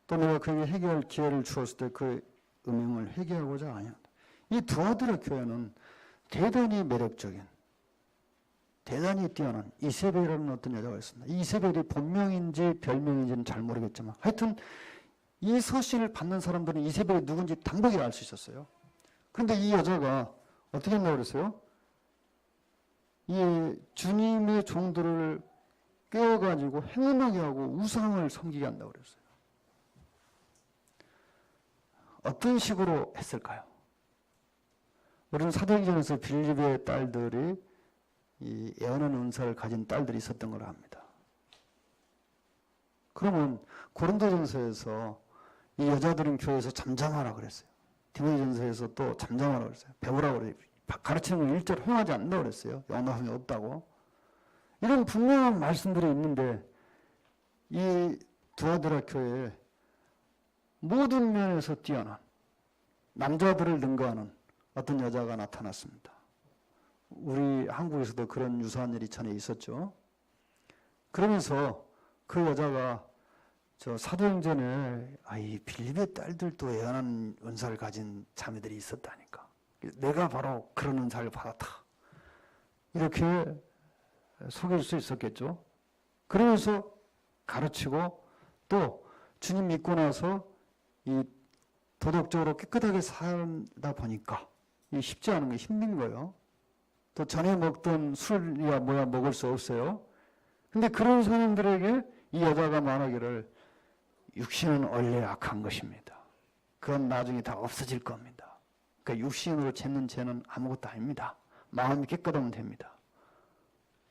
또 내가 그에게 해결할 기회를 주었을 때 그 음행을 회개하고자 하냐. 이 두아드라 교회는 대단히 매력적인, 대단히 뛰어난 이세벨이라는 어떤 여자가 있습니다. 이 이세벨이 본명인지 별명인지는 잘 모르겠지만 하여튼 이 서신을 받는 사람들은 이세벨이 누군지 단박에 알 수 있었어요. 그런데 이 여자가 어떻게 했냐고 그랬어요? 이 주님의 종들을 깨워가지고 행음하게 하고 우상을 섬기게 한다고 그랬어요. 어떤 식으로 했을까요? 우리는 사도행전에서 빌립의 딸들이 이 예언하는 은사를 가진 딸들이 있었던 걸 압니다. 그러면 고린도전서에서 이 여자들은 교회에서 잠잠하라 그랬어요. 디모데전서에서 또 잠잠하라 그랬어요. 배우라고 그랬어요. 가르치는 걸 일절 허용하지 않는다고 그랬어요. 영감이 없다고. 이런 분명한 말씀들이 있는데 이 두아드라 교회에 모든 면에서 뛰어난 남자들을 능가하는 어떤 여자가 나타났습니다. 우리 한국에서도 그런 유사한 일이 전에 있었죠. 그러면서 그 여자가 저 사도행전에 이 빌립의 딸들도 예언하는 은사를 가진 자매들이 있었다니까. 내가 바로 그런 은사를 받았다. 이렇게 속일 수 있었겠죠. 그러면서 가르치고 또 주님 믿고 나서 이 도덕적으로 깨끗하게 살다 보니까 이 쉽지 않은 게 힘든 거예요. 또 전에 먹던 술이야 뭐야 먹을 수 없어요. 근데 그런 사람들에게 이 여자가 말하기를 육신은 원래 악한 것입니다. 그건 나중에 다 없어질 겁니다. 그러니까 육신으로 짓는 죄는 아무것도 아닙니다. 마음이 깨끗하면 됩니다.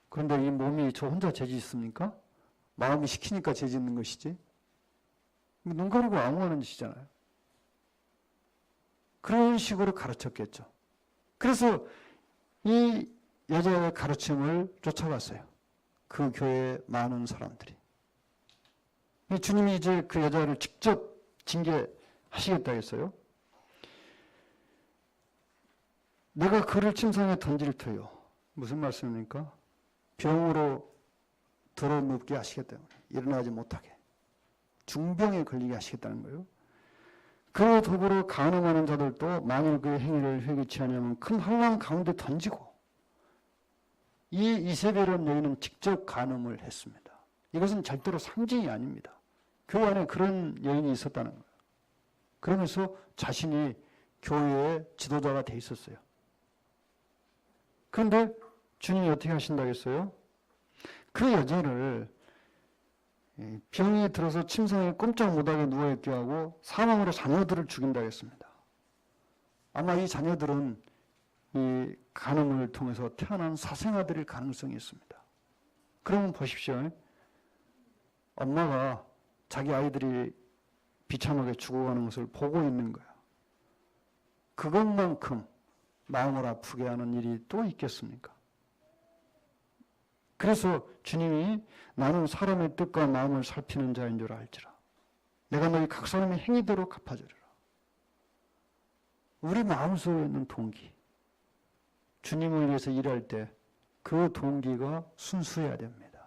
그런데 이 몸이 저 혼자 죄 짓습니까? 마음이 시키니까 죄 짓는 것이지. 눈 가리고 아무 하는 짓이잖아요. 그런 식으로 가르쳤겠죠. 그래서 이 여자의 가르침을 쫓아갔어요. 그 교회의 많은 사람들이. 주님이 이제 그 여자를 직접 징계하시겠다 했어요. 내가 그를 침상에 던질 터요. 무슨 말씀입니까? 병으로 들어눕게 하시겠다. 일어나지 못하게. 중병에 걸리게 하시겠다는 거예요. 그 더불어 간음하는 자들도 만일 그 행위를 회개치 않으면 큰 환난 가운데 던지고 이 이세벨이라는 여인은 직접 간음을 했습니다. 이것은 절대로 상징이 아닙니다. 교회 안에 그런 여인이 있었다는 거예요. 그러면서 자신이 교회의 지도자가 돼 있었어요. 그런데 주님이 어떻게 하신다고 했어요? 그 여자를 병이 들어서 침상에 꼼짝 못하게 누워있게 하고 사망으로 자녀들을 죽인다고 했습니다. 아마 이 자녀들은 이 간음을 통해서 태어난 사생아들일 가능성이 있습니다. 그러면 보십시오. 엄마가 자기 아이들이 비참하게 죽어가는 것을 보고 있는 거야. 그것만큼 마음을 아프게 하는 일이 또 있겠습니까? 그래서 주님이 나는 사람의 뜻과 마음을 살피는 자인 줄 알지라. 내가 너희 각 사람의 행위대로 갚아주리라. 우리 마음속에 있는 동기, 주님을 위해서 일할 때 그 동기가 순수해야 됩니다.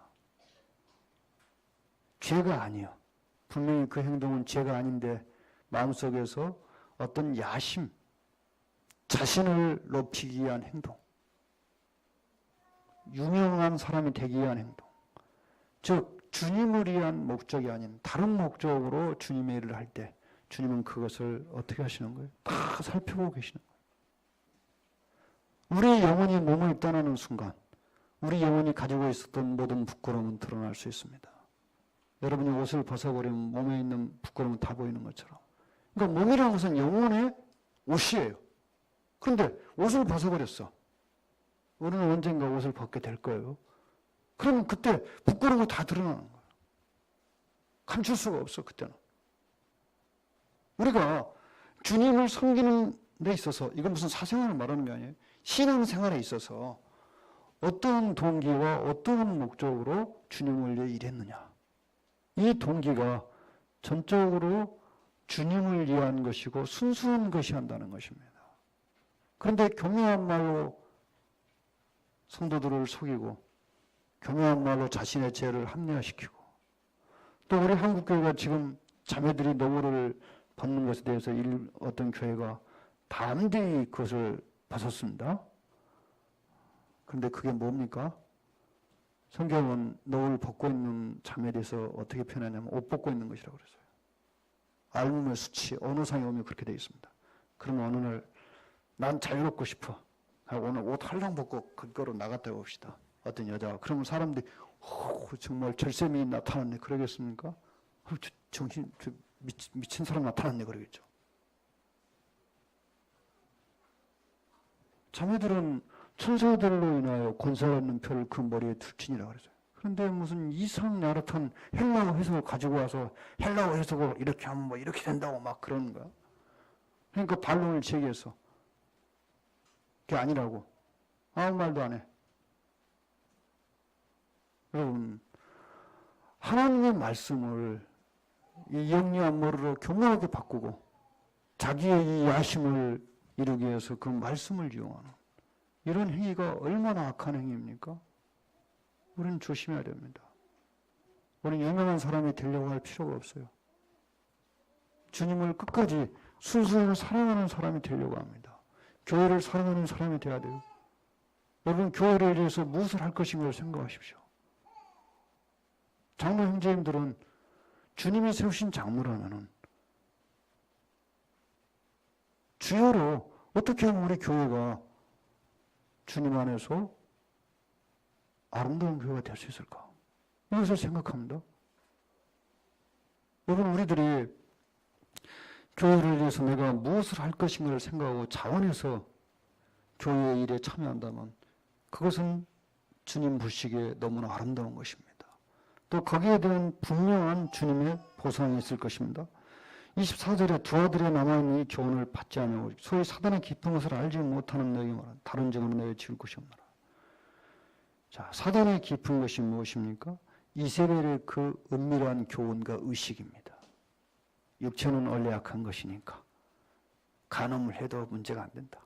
죄가 아니요. 분명히 그 행동은 죄가 아닌데 마음속에서 어떤 야심, 자신을 높이기 위한 행동, 유명한 사람이 되기 위한 행동, 즉 주님을 위한 목적이 아닌 다른 목적으로 주님의 일을 할 때 주님은 그것을 어떻게 하시는 거예요? 다 살펴보고 계시는 거예요. 우리 영혼이 몸을 떠나는 순간 우리 영혼이 가지고 있었던 모든 부끄러움은 드러날 수 있습니다. 여러분이 옷을 벗어버리면 몸에 있는 부끄러움은 다 보이는 것처럼. 그러니까 몸이라는 것은 영혼의 옷이에요. 그런데 옷을 벗어버렸어. 우리는 언젠가 옷을 벗게 될 거예요. 그러면 그때 부끄러운 거 다 드러나는 거예요. 감출 수가 없어, 그때는. 우리가 주님을 섬기는 데 있어서, 이건 무슨 사생활을 말하는 게 아니에요. 신앙생활에 있어서 어떤 동기와 어떤 목적으로 주님을 위해 일했느냐. 이 동기가 전적으로 주님을 위한 것이고 순수한 것이 한다는 것입니다. 그런데 교묘한 말로 성도들을 속이고 교묘한 말로 자신의 죄를 합리화시키고 또 우리 한국교회가 지금 자매들이 노고를 벗는 것에 대해서 어떤 교회가 담대히 그것을 벗었습니다. 그런데 그게 뭡니까? 성경은 노을 벗고 있는 자매에 대해서 어떻게 표현하냐면 옷 벗고 있는 것이라고 그랬어요. 알몸의 수치, 어느 상에 오면 그렇게 되어 있습니다. 그러면 어느 날 난 자유롭고 싶어 하고 오늘 옷 할랑 벗고 그거로 나갔다 봅시다. 어떤 여자가. 그러면 사람들이 정말 절세미인 나타났네 그러겠습니까? 정신 미친 사람 나타났네 그러겠죠. 자매들은 천사들로 인하여 권세가 있는 표를 그 머리에 둘지니라 그랬어요. 그런데 무슨 이상 야릇한 헬라어 해석을 가지고 와서 헬라어 해석을 이렇게 하면 뭐 이렇게 된다고 막 그러는 거야. 그러니까 반론을 제기해서 그게 아니라고 아무 말도 안 해. 여러분, 하나님의 말씀을 이 영리한 머리로 교묘하게 바꾸고 자기의 이 야심을 이루기 위해서 그 말씀을 이용하는 이런 행위가 얼마나 악한 행위입니까? 우리는 조심해야 됩니다. 우리는 유명한 사람이 되려고 할 필요가 없어요. 주님을 끝까지 순수하게 사랑하는 사람이 되려고 합니다. 교회를 사랑하는 사람이 되어야 돼요. 여러분, 교회를 위해서 무엇을 할 것인가를 생각하십시오. 장로 형제님들은 주님이 세우신 장로라면은 주여로 어떻게 하면 우리 교회가 주님 안에서 아름다운 교회가 될 수 있을까? 이것을 생각합니다. 여러분, 우리들이 교회를 위해서 내가 무엇을 할 것인가를 생각하고 자원해서 교회의 일에 참여한다면 그것은 주님 보시기에 너무나 아름다운 것입니다. 또 거기에 대한 분명한 주님의 보상이 있을 것입니다. 24절에 두 아들의 남아있는 이 교훈을 받지 않으며 소위 사단의 깊은 것을 알지 못하는 너에게 말하는 다른 증언은 내게 지을 것이 없노라. 자, 사단의 깊은 것이 무엇입니까? 이세벨의 그 은밀한 교훈과 의식입니다. 육체는 원래 약한 것이니까 간음을 해도 문제가 안 된다.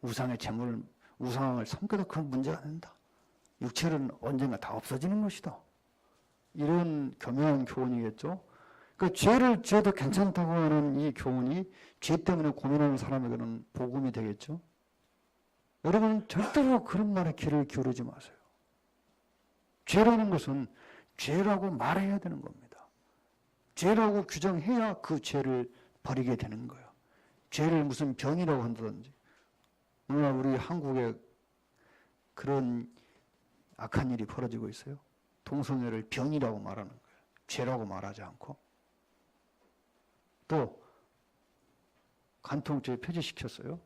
우상의 재물을 우상을 섬겨도 그 문제가 안 된다. 육체는 언젠가 다 없어지는 것이다. 이런 교묘한 교훈이겠죠. 그러니까 죄를 지어도 괜찮다고 하는 이 교훈이 죄 때문에 고민하는 사람에게는 복음이 되겠죠. 여러분, 절대로 그런 말에 귀를 기울이지 마세요. 죄라는 것은 죄라고 말해야 되는 겁니다. 죄라고 규정해야 그 죄를 버리게 되는 거예요. 죄를 무슨 병이라고 한다든지. 오늘 우리 한국에 그런 악한 일이 벌어지고 있어요. 동성애를 병이라고 말하는 거예요. 죄라고 말하지 않고. 또 간통죄 폐지시켰어요.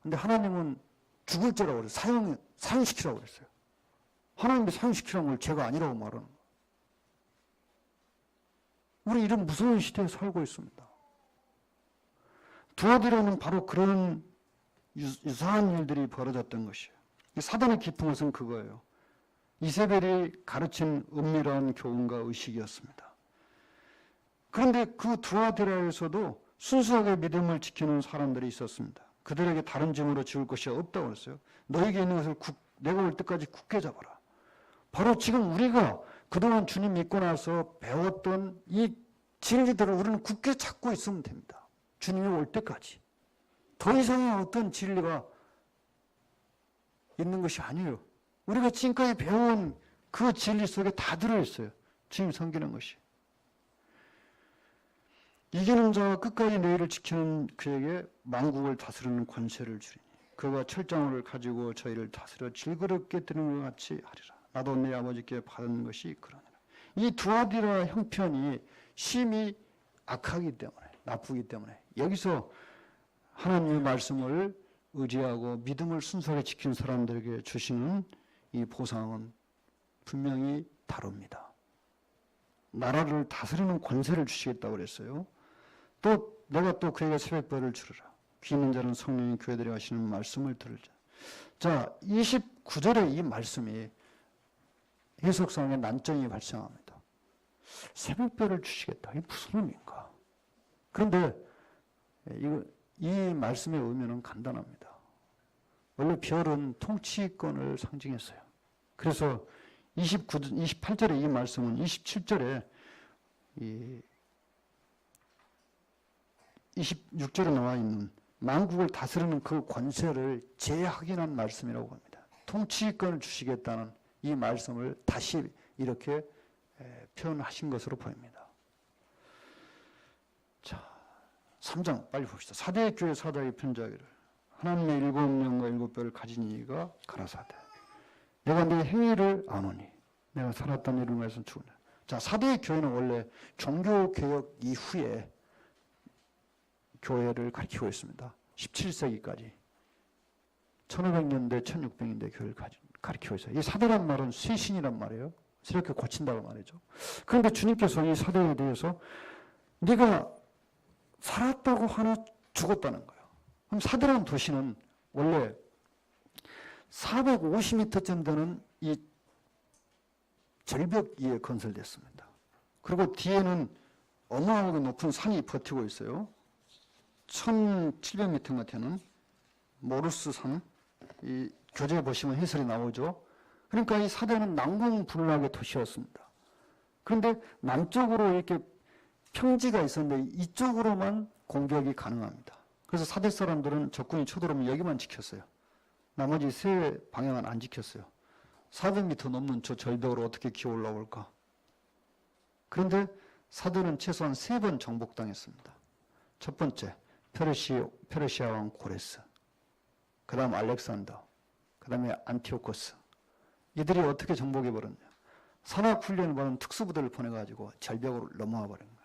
근데 하나님은 죽을 죄라고 그랬어요. 사형시키라고 그랬어요. 하나님이 사형시키라는 걸 죄가 아니라고 말하는 거예요. 우리 이런 무서운 시대에 살고 있습니다. 두아디라는 바로 그런 유사한 일들이 벌어졌던 것이에요. 사단의 깊은 것은 그거예요. 이세벨이 가르친 은밀한 교훈과 의식이었습니다. 그런데 그 두아디라에서도 순수하게 믿음을 지키는 사람들이 있었습니다. 그들에게 다른 증으로 지을 것이 없다고 그랬어요. 너에게 있는 것을 내가 올 때까지 굳게 잡아라. 바로 지금 우리가 그동안 주님 믿고 나서 배웠던 이 진리들을 우리는 굳게 잡고 있으면 됩니다. 주님이 올 때까지. 더 이상의 어떤 진리가 있는 것이 아니에요. 우리가 지금까지 배운 그 진리 속에 다 들어있어요. 주님 섬기는 것이. 이기는 자와 끝까지 너희를 지키는 그에게 만국을 다스리는 권세를 주리니 그가 철장을 가지고 저희를 다스려 질그럽게 드는 것 같이 하리라. 나도 내 아버지께 받은 것이 그러니라. 이 두아디라 형편이 심히 악하기 때문에, 나쁘기 때문에 여기서 하나님의 말씀을 의지하고 믿음을 순수하게 지키는 사람들에게 주시는 이 보상은 분명히 다릅니다. 나라를 다스리는 권세를 주시겠다고 그랬어요. 또 내가 또 그에게 새벽별을 주르라. 귀 있는 자는 성령이 교회들이 하시는 말씀을 들으자. 자, 29절의 이 말씀이 해석상의 난점이 발생합니다. 새벽별을 주시겠다. 이게 무슨 의미인가? 그런데 이 말씀의 의미는 간단합니다. 원래 별은 통치권을 상징했어요. 그래서 28절의 이 말씀은 27절에 26절에 나와 있는 만국을 다스리는 그 권세를 재확인한 말씀이라고 합니다. 통치권을 주시겠다는 이 말씀을 다시 이렇게 표현하신 것으로 보입니다. 자, 3장 빨리 봅시다. 사대 교회 사도의 편지하기를 하나님의 7명과 7뼈를 가진 이가 가라사대 내가 네 행위를 아노니 내가 살았다는 이를 말씀 주구나. 자, 사대 교회는 원래 종교개혁 이후에 교회를 가리키고 있습니다. 17세기까지 1500년대 1600년대 교회를 가리키고 있어요. 이 사대란 말은 쇄신이란 말이에요. 이렇게 고친다고 말이죠. 그런데 주님께서 이 사대에 대해서 네가 살았다고 하나 죽었다는 거예요. 그럼 사대라는 도시는 원래 450m쯤 되는 이 절벽 위에 건설됐습니다. 그리고 뒤에는 어마어마하게 높은 산이 버티고 있어요. 1700m 되는 모르스 산, 이 교재 보시면 해설이 나오죠. 그러니까 이 사대는 난공불락의 도시였습니다. 그런데 남쪽으로 이렇게 평지가 있었는데 이쪽으로만 공격이 가능합니다. 그래서 사대 사람들은 적군이 쳐들어오면 여기만 지켰어요. 나머지 세 방향은 안 지켰어요. 400m 넘는 저 절벽으로 어떻게 기어 올라올까? 그런데 사대는 최소한 3번 정복당했습니다. 첫 번째, 페르시아 왕 고레스, 그 다음 알렉산더, 그 다음에 안티오코스. 이들이 어떻게 정복해버렸냐? 산악훈련을 받은 특수부대를 보내가지고 절벽으로 넘어와 버린 거예요.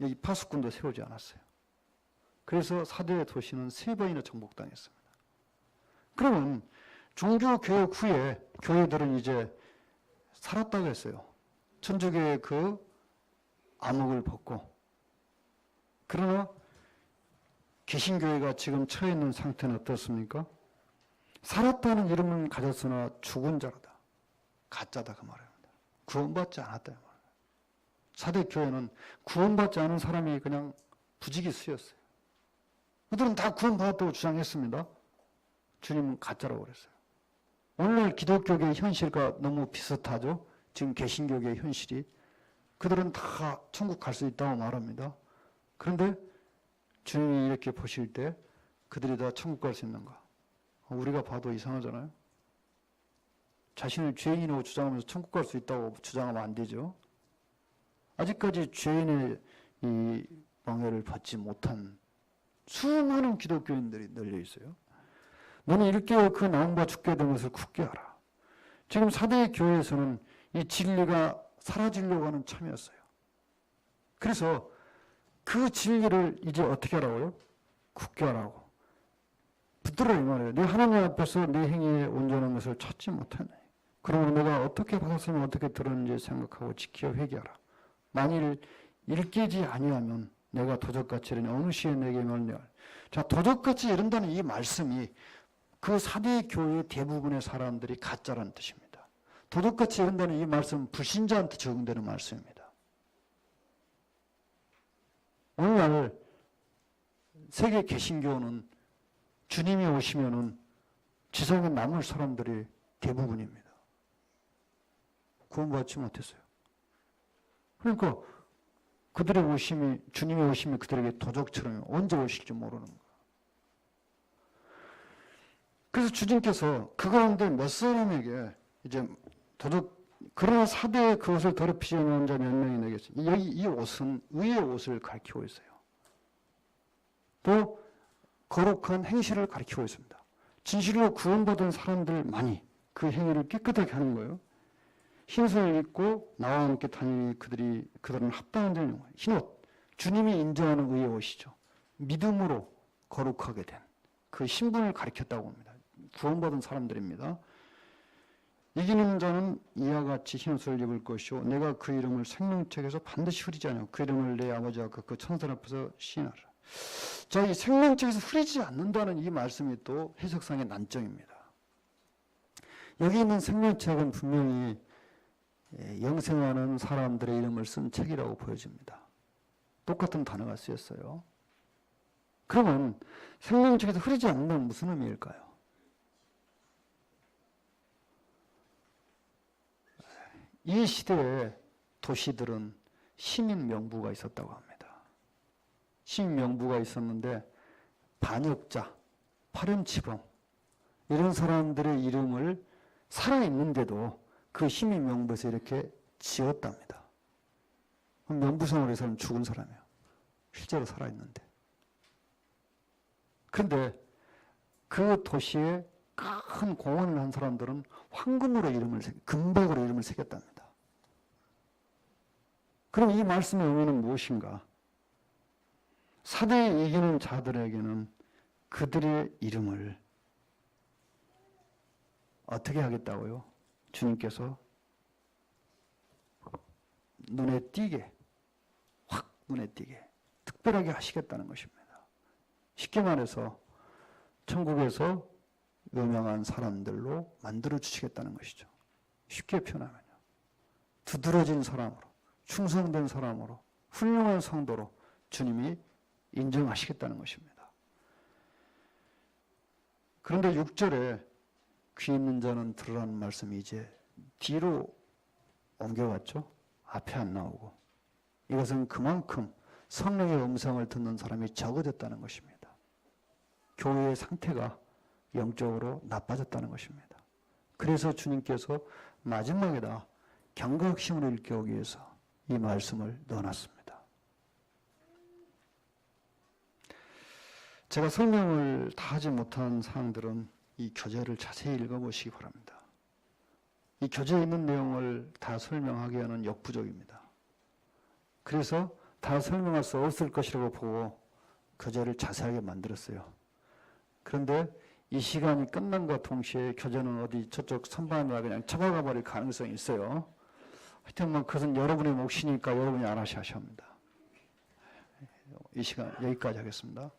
여기 파수꾼도 세우지 않았어요. 그래서 사대의 도시는 3번이나 정복당했습니다. 그러면 종교개혁 후에 교회들은 이제 살았다고 했어요. 천주교의 그 암흑을 벗고. 그러나 개신교회가 지금 처해 있는 상태는 어떻습니까? 살았다는 이름은 가졌으나 죽은 자로다. 가짜다 그 말입니다. 구원받지 않았다 이 말이에요. 사대교회는 구원받지 않은 사람이 그냥 부지기수였어요. 그들은 다 구원받았다고 주장했습니다. 주님은 가짜라고 그랬어요. 오늘날 기독교계의 현실과 너무 비슷하죠. 지금 개신교계의 현실이. 그들은 다 천국 갈 수 있다고 말합니다. 그런데 주님이 이렇게 보실 때 그들이 다 천국 갈 수 있는가? 우리가 봐도 이상하잖아요. 자신을 죄인이라고 주장하면서 천국 갈 수 있다고 주장하면 안 되죠. 아직까지 죄인의 이 망해를 받지 못한 수많은 기독교인들이 널려 있어요. 너는 일깨어 그 나온 바 죽게 된 것을 굳게 하라. 지금 사대 교회에서는 이 진리가 사라지려고 하는 참이었어요. 그래서 그 진리를 이제 어떻게 하라고요? 굳게 하라고. 붙들어 이 말이에요. 네 하나님 앞에서 네 행위에 온전한 것을 찾지 못하네. 그러면 내가 어떻게 받았으면 어떻게 들었는지 생각하고 지켜 회개하라. 만일 일깨지 아니하면 내가 도적같이 이르니 어느 시에 내게 멸리할. 자, 도적같이 이른다는 이 말씀이 그 사대 교회의 대부분의 사람들이 가짜라는 뜻입니다. 도둑같이 이른다는 이 말씀은 불신자한테 적용되는 말씀입니다. 오늘날 세계 개신교는 주님이 오시면은 지상에 남을 사람들이 대부분입니다. 구원받지 못했어요. 그러니까 그들의 오심이, 주님의 오심이 그들에게 도적처럼 언제 오실지 모르는 거예요. 그래서 주님께서 그 가운데 몇 사람에게 이제 그러나 사대에 그것을 더럽히지 않는 자 몇 명이 내겠어요. 여기 이 옷은 의의 옷을 가리키고 있어요. 또 거룩한 행실을 가리키고 있습니다. 진실로 구원받은 사람들만이 그 행위를 깨끗하게 하는 거예요. 흰옷을 입고 나와 함께 다니니 그들은 합당한 자는 흰옷, 주님이 인정하는 의의 옷이죠. 믿음으로 거룩하게 된 그 신분을 가리켰다고 합니다. 구원받은 사람들입니다. 이기는 자는 이와 같이 흰옷을 입을 것이요 내가 그 이름을 생명책에서 반드시 흐리지 않으며 그 이름을 내 아버지와 그 천사 앞에서 시인하라. 자, 이 생명책에서 흐리지 않는다는 이 말씀이 또 해석상의 난점입니다. 여기 있는 생명책은 분명히 영생하는 사람들의 이름을 쓴 책이라고 보여집니다. 똑같은 단어가 쓰였어요. 그러면 생명책에서 흐리지 않는다는 무슨 의미일까요? 이 시대에 도시들은 시민 명부가 있었다고 합니다. 시민명부가 있었는데 반역자, 파렴치범 이런 사람들의 이름을 살아있는데도 그 시민명부에서 이렇게 지었답니다. 명부상으로서는 죽은 사람이에요. 실제로 살아있는데. 그런데 그 도시에 큰 공헌을 한 사람들은 황금으로 금박으로 이름을 새겼답니다. 그럼 이 말씀의 의미는 무엇인가? 사대에 이기는 자들에게는 그들의 이름을 어떻게 하겠다고요? 주님께서 눈에 띄게, 확 눈에 띄게, 특별하게 하시겠다는 것입니다. 쉽게 말해서 천국에서 유명한 사람들로 만들어 주시겠다는 것이죠. 쉽게 표현하면요. 두드러진 사람으로, 충성된 사람으로, 훌륭한 성도로 주님이 인정하시겠다는 것입니다. 그런데 6절에 귀 있는 자는 들으라는 말씀이 이제 뒤로 옮겨갔죠. 앞에 안 나오고. 이것은 그만큼 성령의 음성을 듣는 사람이 적어졌다는 것입니다. 교회의 상태가 영적으로 나빠졌다는 것입니다. 그래서 주님께서 마지막에다 경각심을 일깨우기 위해서 이 말씀을 넣어놨습니다. 제가 설명을 다 하지 못한 사항들은 이 교재를 자세히 읽어보시기 바랍니다. 이 교재에 있는 내용을 다 설명하기에는 역부족입니다. 그래서 다 설명할 수 없을 것이라고 보고 교재를 자세하게 만들었어요. 그런데 이 시간이 끝난과 동시에 교재는 어디 저쪽 선반에 그냥 처박아 버릴 가능성이 있어요. 하여튼 뭐 그것은 여러분의 몫이니까 여러분이 알아서 하셔야 합니다. 이 시간 여기까지 하겠습니다.